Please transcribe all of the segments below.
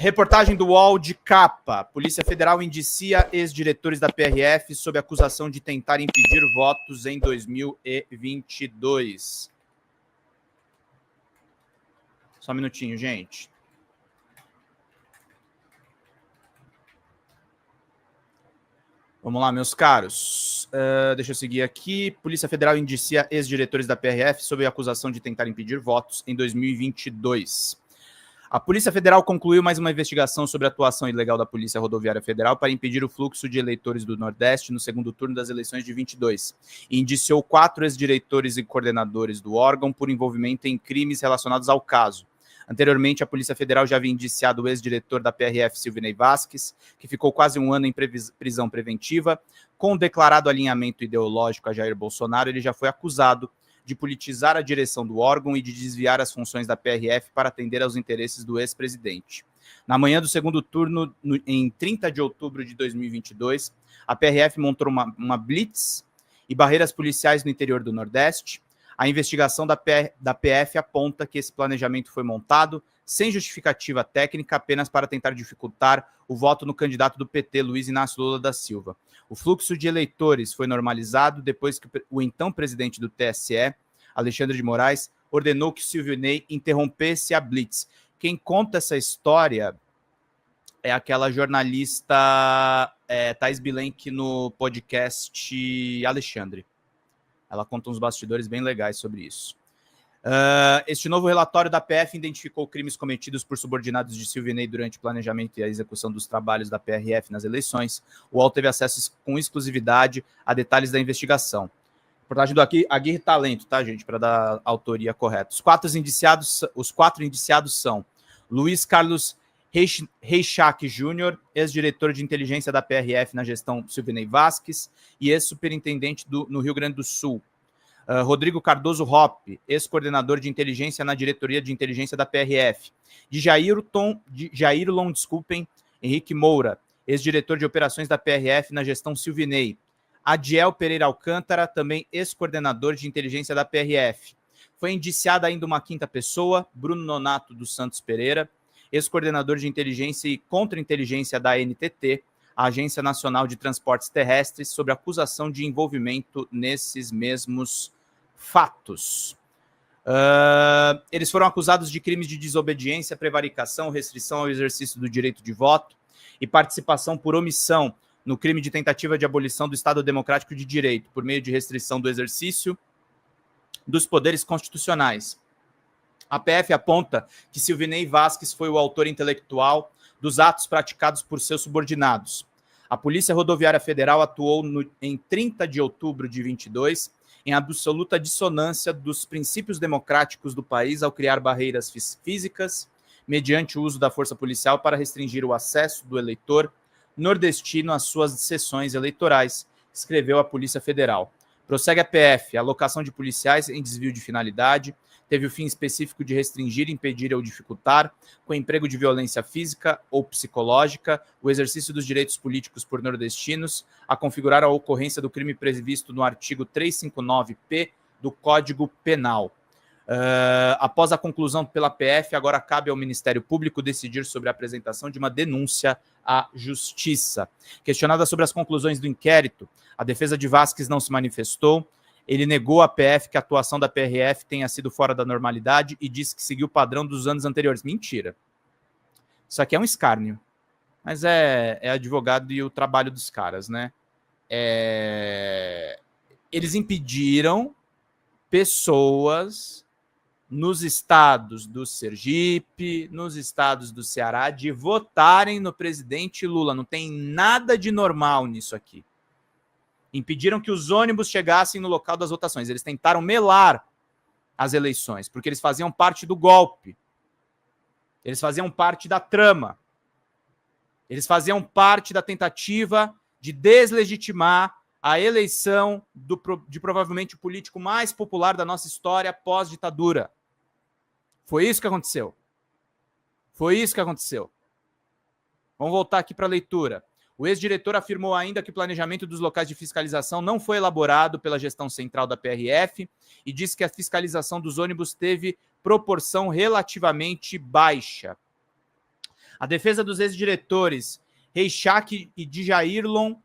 Reportagem do UOL de capa. Polícia Federal indicia ex-diretores da PRF sob acusação de tentar impedir votos em 2022. Só um minutinho, gente. Vamos lá, meus caros. Deixa eu seguir aqui. Polícia Federal indicia ex-diretores da PRF sob acusação de tentar impedir votos em 2022. A Polícia Federal concluiu mais uma investigação sobre a atuação ilegal da Polícia Rodoviária Federal para impedir o fluxo de eleitores do Nordeste no segundo turno das eleições de 22 e indiciou 4 ex-diretores e coordenadores do órgão por envolvimento em crimes relacionados ao caso. Anteriormente, a Polícia Federal já havia indiciado o ex-diretor da PRF, Silvinei Vasquez, que ficou quase um ano em prisão preventiva. Com o declarado alinhamento ideológico a Jair Bolsonaro, ele já foi acusado de politizar a direção do órgão e de desviar as funções da PRF para atender aos interesses do ex-presidente. Na manhã do segundo turno, em 30 de outubro de 2022, a PRF montou uma blitz e barreiras policiais no interior do Nordeste. A investigação da PF aponta que esse planejamento foi montado sem justificativa técnica, apenas para tentar dificultar o voto no candidato do PT, Luiz Inácio Lula da Silva. O fluxo de eleitores foi normalizado depois que o então presidente do TSE, Alexandre de Moraes, ordenou que Silvinei interrompesse a blitz. Quem conta essa história é aquela jornalista Thaís Bilenque no podcast Alexandre. Ela conta uns bastidores bem legais sobre isso. Este novo relatório da PF identificou crimes cometidos por subordinados de Silvinei durante o planejamento e a execução dos trabalhos da PRF nas eleições. O UOL teve acesso com exclusividade a detalhes da investigação. Reportagem do Aguirre Talento, tá, gente? Para dar a autoria correta. Os quatro indiciados são Luiz Carlos Reichach Júnior, ex-diretor de inteligência da PRF na gestão Silvinei Vasquez e ex-superintendente no Rio Grande do Sul. Rodrigo Cardoso Hoppe, ex-coordenador de inteligência na diretoria de inteligência da PRF. Jairlon, Henrique Moura, ex-diretor de operações da PRF na gestão Silvinei. Adiel Pereira Alcântara, também ex-coordenador de inteligência da PRF. Foi indiciada ainda uma quinta pessoa, Bruno Nonato dos Santos Pereira, ex-coordenador de inteligência e contra-inteligência da ANTT, a Agência Nacional de Transportes Terrestres, sob acusação de envolvimento nesses mesmos fatos. Eles foram acusados de crimes de desobediência, prevaricação, restrição ao exercício do direito de voto e participação por omissão no crime de tentativa de abolição do Estado Democrático de Direito, por meio de restrição do exercício dos poderes constitucionais. A PF aponta que Silvinei Vasquez foi o autor intelectual dos atos praticados por seus subordinados. A Polícia Rodoviária Federal atuou em 30 de outubro de 22 em absoluta dissonância dos princípios democráticos do país ao criar barreiras físicas mediante o uso da força policial para restringir o acesso do eleitor nordestino às suas sessões eleitorais, escreveu a Polícia Federal. Prossegue a PF, a alocação de policiais em desvio de finalidade teve o fim específico de restringir, impedir ou dificultar, com emprego de violência física ou psicológica, o exercício dos direitos políticos por nordestinos, a configurar a ocorrência do crime previsto no artigo 359-P do Código Penal. Após a conclusão pela PF, agora cabe ao Ministério Público decidir sobre a apresentação de uma denúncia à Justiça. Questionada sobre as conclusões do inquérito, a defesa de Vasquez não se manifestou. Ele negou à PF que a atuação da PRF tenha sido fora da normalidade e disse que seguiu o padrão dos anos anteriores. Mentira. Isso aqui é um escárnio. Mas é advogado e o trabalho dos caras, né? Eles impediram pessoas nos estados do Sergipe, nos estados do Ceará, de votarem no presidente Lula. Não tem nada de normal nisso aqui. Impediram que os ônibus chegassem no local das votações. Eles tentaram melar as eleições, porque eles faziam parte do golpe. Eles faziam parte da trama. Eles faziam parte da tentativa de deslegitimar a eleição de provavelmente o político mais popular da nossa história pós-ditadura. Foi isso que aconteceu. Foi isso que aconteceu. Vamos voltar aqui para a leitura. O ex-diretor afirmou ainda que o planejamento dos locais de fiscalização não foi elaborado pela gestão central da PRF e disse que a fiscalização dos ônibus teve proporção relativamente baixa. A defesa dos ex-diretores Reishak e Djairlon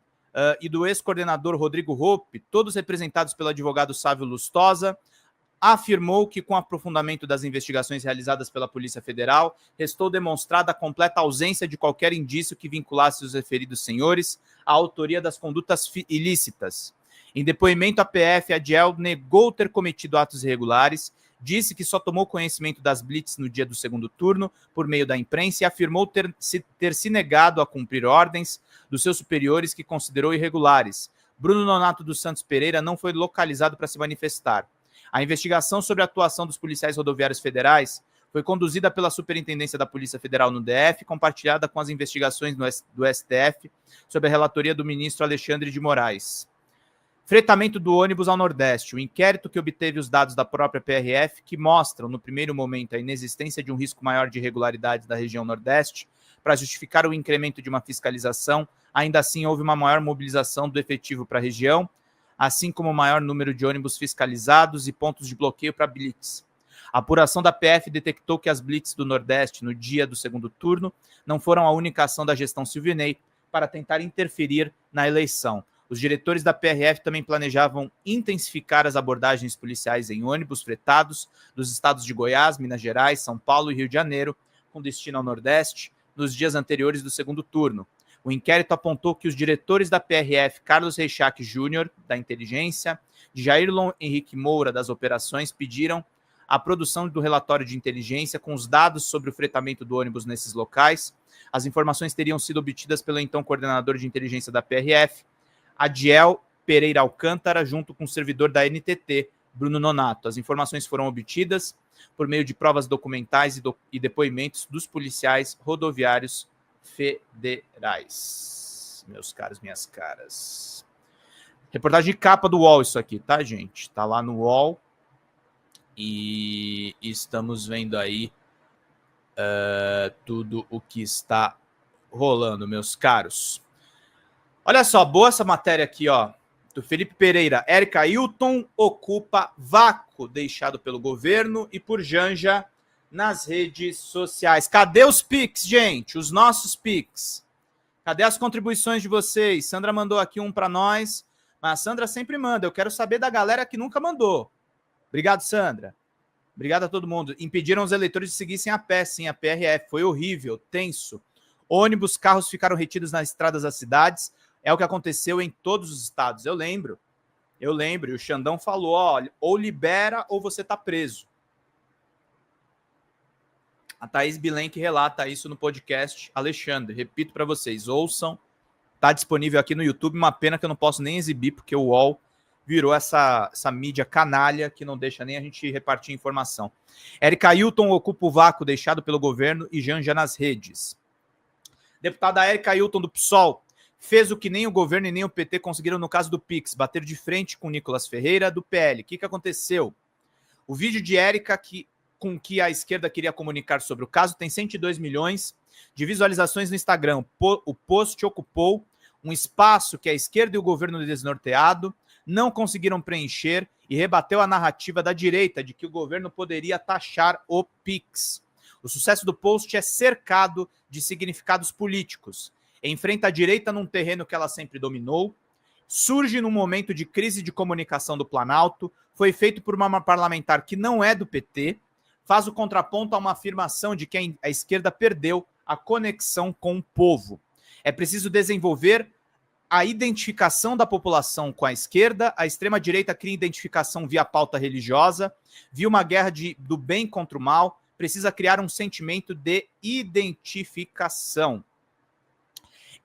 e do ex-coordenador Rodrigo Hoppe, todos representados pelo advogado Sávio Lustosa, afirmou que, com o aprofundamento das investigações realizadas pela Polícia Federal, restou demonstrada a completa ausência de qualquer indício que vinculasse os referidos senhores à autoria das condutas ilícitas. Em depoimento à PF, Adiel negou ter cometido atos irregulares, disse que só tomou conhecimento das blitz no dia do segundo turno por meio da imprensa e afirmou ter se negado a cumprir ordens dos seus superiores que considerou irregulares. Bruno Nonato dos Santos Pereira não foi localizado para se manifestar. A investigação sobre a atuação dos policiais rodoviários federais foi conduzida pela Superintendência da Polícia Federal no DF, compartilhada com as investigações do STF, sob a relatoria do ministro Alexandre de Moraes. Fretamento do ônibus ao Nordeste. O inquérito que obteve os dados da própria PRF, que mostram, no primeiro momento, a inexistência de um risco maior de irregularidades da região Nordeste, para justificar o incremento de uma fiscalização, ainda assim houve uma maior mobilização do efetivo para a região, assim como o maior número de ônibus fiscalizados e pontos de bloqueio para blitz. A apuração da PF detectou que as blitz do Nordeste, no dia do segundo turno, não foram a única ação da gestão Silvinei para tentar interferir na eleição. Os diretores da PRF também planejavam intensificar as abordagens policiais em ônibus fretados dos estados de Goiás, Minas Gerais, São Paulo e Rio de Janeiro, com destino ao Nordeste, nos dias anteriores do segundo turno. O inquérito apontou que os diretores da PRF, Carlos Reishak Júnior, da Inteligência, Djairlon Henrique Moura, das Operações, pediram a produção do relatório de inteligência com os dados sobre o fretamento do ônibus nesses locais. As informações teriam sido obtidas pelo então coordenador de inteligência da PRF, Adiel Pereira Alcântara, junto com o servidor da NTT, Bruno Nonato. As informações foram obtidas por meio de provas documentais e depoimentos dos policiais rodoviários federais. Meus caros, minhas caras. Reportagem de capa do UOL isso aqui, tá, gente? Tá lá no UOL. E estamos vendo aí tudo o que está rolando, meus caros. Olha só, boa essa matéria aqui, ó, do Felipe Pereira. Érica Hilton ocupa vácuo deixado pelo governo e por Janja nas redes sociais. Cadê os Pix, gente? Os nossos Pix. Cadê as contribuições de vocês? Sandra mandou aqui um para nós, mas a Sandra sempre manda. Eu quero saber da galera que nunca mandou. Obrigado, Sandra. Obrigado a todo mundo. Impediram os eleitores de seguissem a pé, sim, a PRF. Foi horrível, tenso. Ônibus, carros ficaram retidos nas estradas das cidades. É o que aconteceu em todos os estados. Eu lembro. E o Xandão falou, ó, ou libera ou você tá preso. A Thaís Bilenque relata isso no podcast Alexandre. Repito para vocês, ouçam. Tá disponível aqui no YouTube. Uma pena que eu não posso nem exibir, porque o UOL virou essa mídia canalha que não deixa nem a gente repartir informação. Érica Hilton ocupa o vácuo deixado pelo governo e Janja nas redes. Deputada Érica Hilton do PSOL fez o que nem o governo e nem o PT conseguiram no caso do Pix, bater de frente com Nicolas Ferreira, do PL. O que aconteceu? O vídeo de Érica, com que a esquerda queria comunicar sobre o caso, tem 102 milhões de visualizações no Instagram. O post ocupou um espaço que a esquerda e o governo desnorteado não conseguiram preencher e rebateu a narrativa da direita de que o governo poderia taxar o Pix. O sucesso do post é cercado de significados políticos. Enfrenta a direita num terreno que ela sempre dominou, surge num momento de crise de comunicação do Planalto, foi feito por uma parlamentar que não é do PT, faz o contraponto a uma afirmação de que a esquerda perdeu a conexão com o povo. É preciso desenvolver a identificação da população com a esquerda, a extrema-direita cria identificação via pauta religiosa, via uma guerra do bem contra o mal, precisa criar um sentimento de identificação.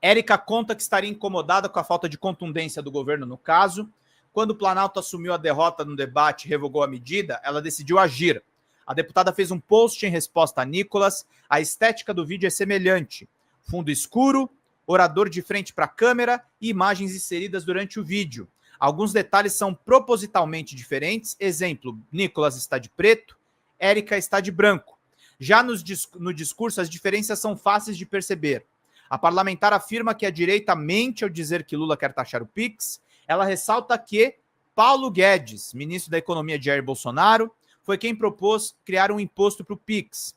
Érica conta que estaria incomodada com a falta de contundência do governo no caso. Quando o Planalto assumiu a derrota no debate e revogou a medida, ela decidiu agir. A deputada fez um post em resposta a Nicolas. A estética do vídeo é semelhante. Fundo escuro, orador de frente para a câmera e imagens inseridas durante o vídeo. Alguns detalhes são propositalmente diferentes. Exemplo, Nicolas está de preto, Érica está de branco. Já no discurso, as diferenças são fáceis de perceber. A parlamentar afirma que a direita mente ao dizer que Lula quer taxar o Pix. Ela ressalta que Paulo Guedes, ministro da Economia de Jair Bolsonaro, foi quem propôs criar um imposto para o Pix.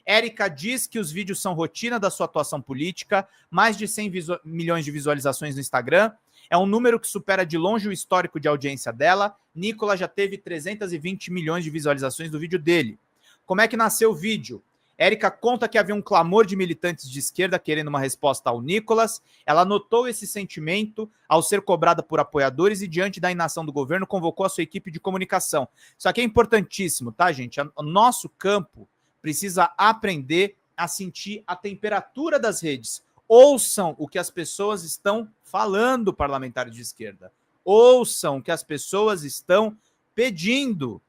Érica diz que os vídeos são rotina da sua atuação política, mais de 100 milhões de visualizações no Instagram. É um número que supera de longe o histórico de audiência dela. Nicolas já teve 320 milhões de visualizações do vídeo dele. Como é que nasceu o vídeo? Érica conta que havia um clamor de militantes de esquerda querendo uma resposta ao Nicolas. Ela notou esse sentimento ao ser cobrada por apoiadores e, diante da inação do governo, convocou a sua equipe de comunicação. Isso aqui é importantíssimo, tá, gente? O nosso campo precisa aprender a sentir a temperatura das redes. Ouçam o que as pessoas estão falando, parlamentares de esquerda. Ouçam o que as pessoas estão pedindo.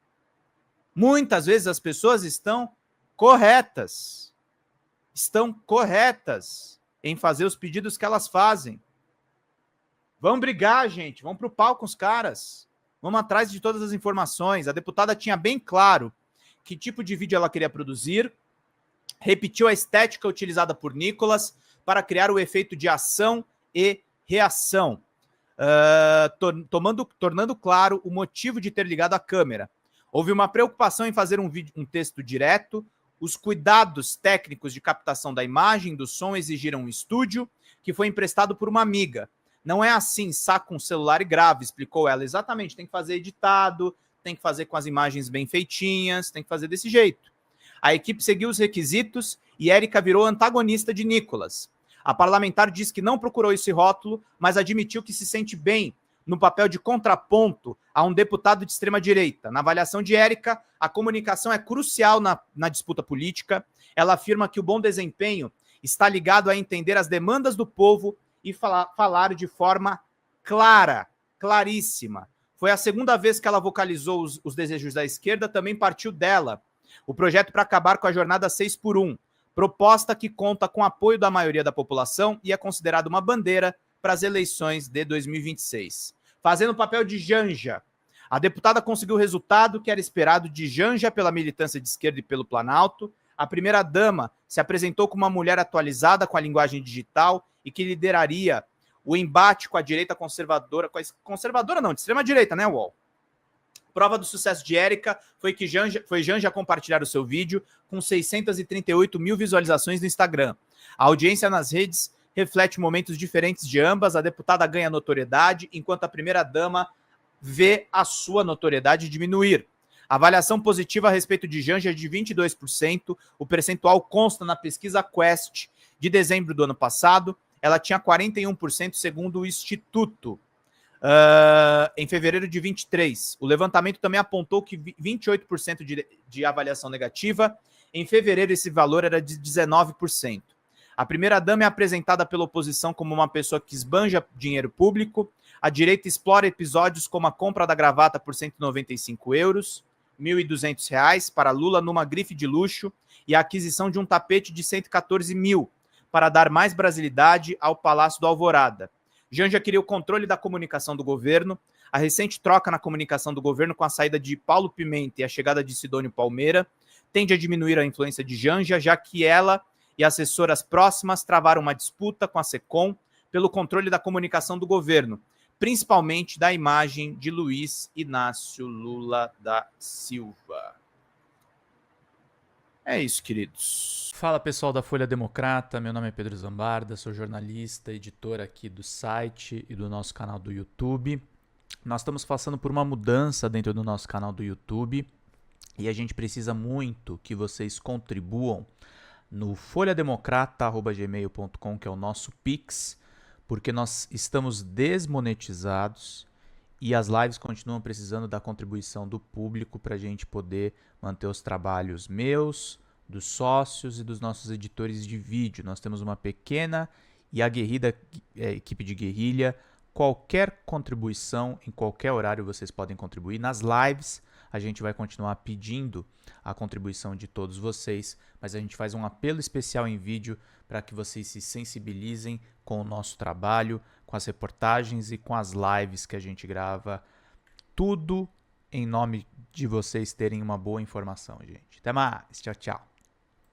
Muitas vezes as pessoas estão corretas em fazer os pedidos que elas fazem. Vamos brigar, gente, vamos para o pau com os caras. Vamos atrás de todas as informações. A deputada tinha bem claro que tipo de vídeo ela queria produzir, repetiu a estética utilizada por Nicolas para criar o efeito de ação e reação, tornando claro o motivo de ter ligado a câmera. Houve uma preocupação em fazer um texto direto. Os cuidados técnicos de captação da imagem e do som exigiram um estúdio que foi emprestado por uma amiga. Não é assim, saca um celular e grava, explicou ela. Exatamente, tem que fazer editado, tem que fazer com as imagens bem feitinhas, tem que fazer desse jeito. A equipe seguiu os requisitos e Érica virou antagonista de Nicolas. A parlamentar diz que não procurou esse rótulo, mas admitiu que se sente bem no papel de contraponto a um deputado de extrema-direita. Na avaliação de Érica, a comunicação é crucial na disputa política. Ela afirma que o bom desempenho está ligado a entender as demandas do povo e falar de forma clara, claríssima. Foi a segunda vez que ela vocalizou os desejos da esquerda, também partiu dela. O projeto para acabar com a jornada 6x1, proposta que conta com apoio da maioria da população e é considerada uma bandeira para as eleições de 2026. Fazendo o papel de Janja, a deputada conseguiu o resultado que era esperado de Janja pela militância de esquerda e pelo Planalto. A primeira-dama se apresentou como uma mulher atualizada com a linguagem digital e que lideraria o embate com a direita conservadora, de extrema-direita, né, UOL? Prova do sucesso de Érica foi Janja compartilhar o seu vídeo com 638 mil visualizações no Instagram. A audiência nas redes reflete momentos diferentes de ambas. A deputada ganha notoriedade, enquanto a primeira-dama vê a sua notoriedade diminuir. A avaliação positiva a respeito de Janja é de 22%. O percentual consta na pesquisa Quest de dezembro do ano passado. Ela tinha 41%, segundo o Instituto. Em fevereiro de 23. O levantamento também apontou que 28% de avaliação negativa. Em fevereiro, esse valor era de 19%. A primeira-dama é apresentada pela oposição como uma pessoa que esbanja dinheiro público. A direita explora episódios como a compra da gravata por €195, R$1.200 para Lula numa grife de luxo e a aquisição de um tapete de 114 mil para dar mais brasilidade ao Palácio do Alvorada. Janja queria o controle da comunicação do governo. A recente troca na comunicação do governo com a saída de Paulo Pimenta e a chegada de Sidônio Palmeira tende a diminuir a influência de Janja, já que ela e assessoras próximas travaram uma disputa com a SECOM pelo controle da comunicação do governo, principalmente da imagem de Luiz Inácio Lula da Silva. É isso, queridos. Fala, pessoal da Folha Democrata, meu nome é Pedro Zambarda, sou jornalista, editor aqui do site e do nosso canal do YouTube. Nós estamos passando por uma mudança dentro do nosso canal do YouTube e a gente precisa muito que vocês contribuam no folhademocrata@gmail.com, que é o nosso Pix, porque nós estamos desmonetizados e as lives continuam precisando da contribuição do público para a gente poder manter os trabalhos meus, dos sócios e dos nossos editores de vídeo. Nós temos uma pequena e aguerrida equipe de guerrilha. Qualquer contribuição, em qualquer horário vocês podem contribuir. Nas lives a gente vai continuar pedindo a contribuição de todos vocês, mas a gente faz um apelo especial em vídeo para que vocês se sensibilizem com o nosso trabalho, com as reportagens e com as lives que a gente grava. Tudo em nome de vocês terem uma boa informação, gente. Até mais. Tchau, tchau.